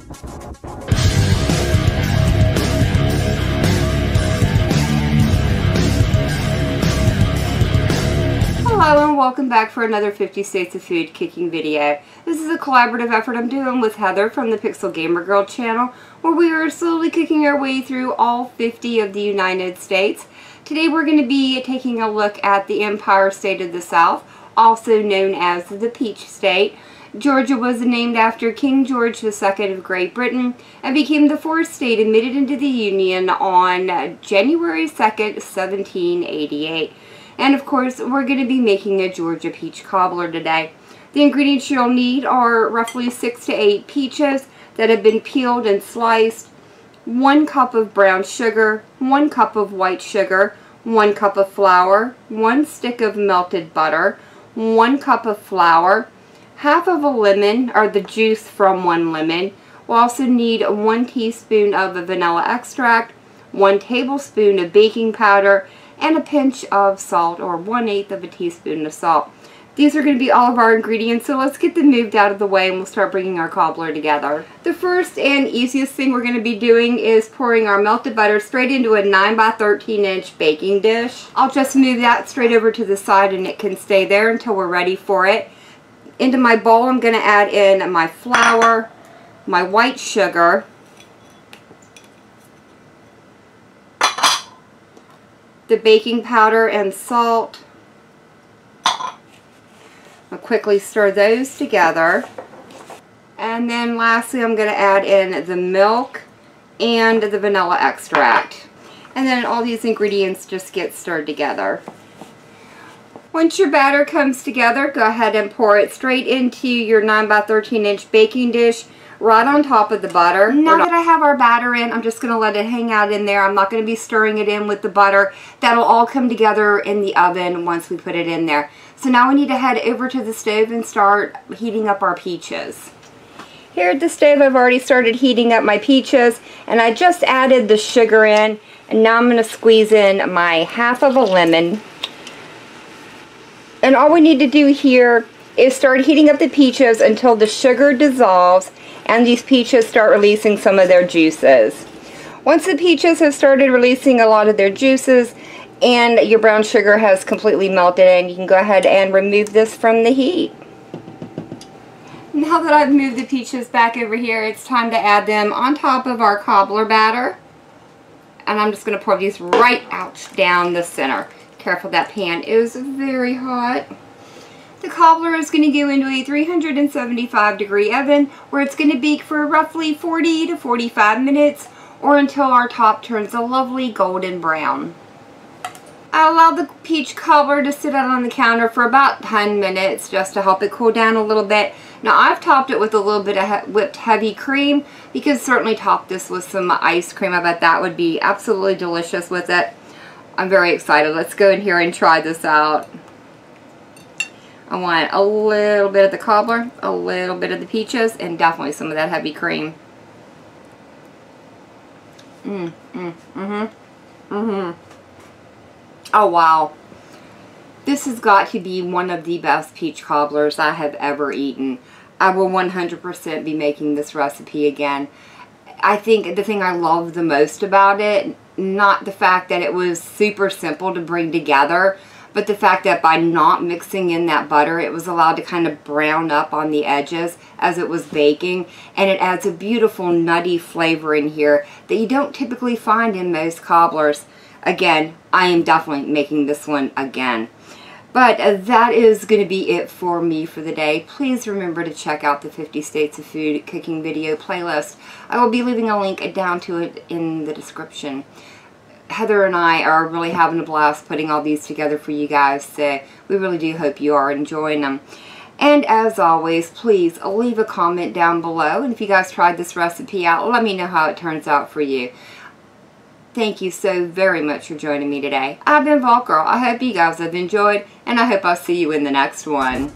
Hello and welcome back for another 50 States of Food cooking video. This is a collaborative effort I'm doing with Heather from the Pixel Gamer Girl channel, where we are slowly cooking our way through all 50 of the United States. Today we're going to be taking a look at the Empire State of the South, also known as the Peach State. Georgia was named after King George II of Great Britain and became the fourth state admitted into the Union on January 2nd, 1788. And of course, we're going to be making a Georgia peach cobbler today. The ingredients you'll need are roughly 6 to 8 peaches that have been peeled and sliced, 1 cup of brown sugar, 1 cup of white sugar, 1 cup of flour, 1 stick of melted butter, 1 cup of flour, half of a lemon, or the juice from 1 lemon. We'll also need 1 teaspoon of vanilla extract, 1 tablespoon of baking powder, and a pinch of salt, or 1/8 of a teaspoon of salt. These are going to be all of our ingredients, so let's get them moved out of the way and we'll start bringing our cobbler together. The first and easiest thing we're going to be doing is pouring our melted butter straight into a 9 by 13 inch baking dish. I'll just move that straight over to the side and it can stay there until we're ready for it. Into my bowl I'm going to add in my flour, my white sugar, the baking powder and salt. I'll quickly stir those together. And then lastly I'm going to add in the milk and the vanilla extract. And then all these ingredients just get stirred together. Once your batter comes together, go ahead and pour it straight into your 9 by 13 inch baking dish, right on top of the butter. Now that I have our batter in, I'm just going to let it hang out in there. I'm not going to be stirring it in with the butter. That'll all come together in the oven once we put it in there. So now we need to head over to the stove and start heating up our peaches. Here at the stove I've already started heating up my peaches, and I just added the sugar in, and now I'm going to squeeze in my half of a lemon. And all we need to do here is start heating up the peaches until the sugar dissolves and these peaches start releasing some of their juices. Once the peaches have started releasing a lot of their juices and your brown sugar has completely melted in, you can go ahead and remove this from the heat. Now that I've moved the peaches back over here, it's time to add them on top of our cobbler batter. And I'm just going to pour these right out down the center. Careful, that pan is very hot. The cobbler is going to go into a 375 degree oven where it's going to bake for roughly 40 to 45 minutes or until our top turns a lovely golden brown. I allowed the peach cobbler to sit out on the counter for about 10 minutes just to help it cool down a little bit. Now I've topped it with a little bit of whipped heavy cream. You could certainly top this with some ice cream. I bet that would be absolutely delicious with it. I'm very excited. Let's go in here and try this out. I want a little bit of the cobbler, a little bit of the peaches, and definitely some of that heavy cream. Oh wow. This has got to be one of the best peach cobblers I have ever eaten. I will 100% be making this recipe again. I think the thing I love the most about it, not the fact that it was super simple to bring together, but the fact that by not mixing in that butter, it was allowed to kind of brown up on the edges as it was baking. And it adds a beautiful nutty flavor in here that you don't typically find in most cobblers. Again, I am definitely making this one again. But that is going to be it for me for the day. Please remember to check out the 50 States of Food cooking video playlist. I will be leaving a link down to it in the description. Heather and I are really having a blast putting all these together for you guys, so we really do hope you are enjoying them. And as always, please leave a comment down below, and if you guys tried this recipe out, let me know how it turns out for you. Thank you so very much for joining me today. I've been Vault Girl. I hope you guys have enjoyed, and I hope I'll see you in the next one.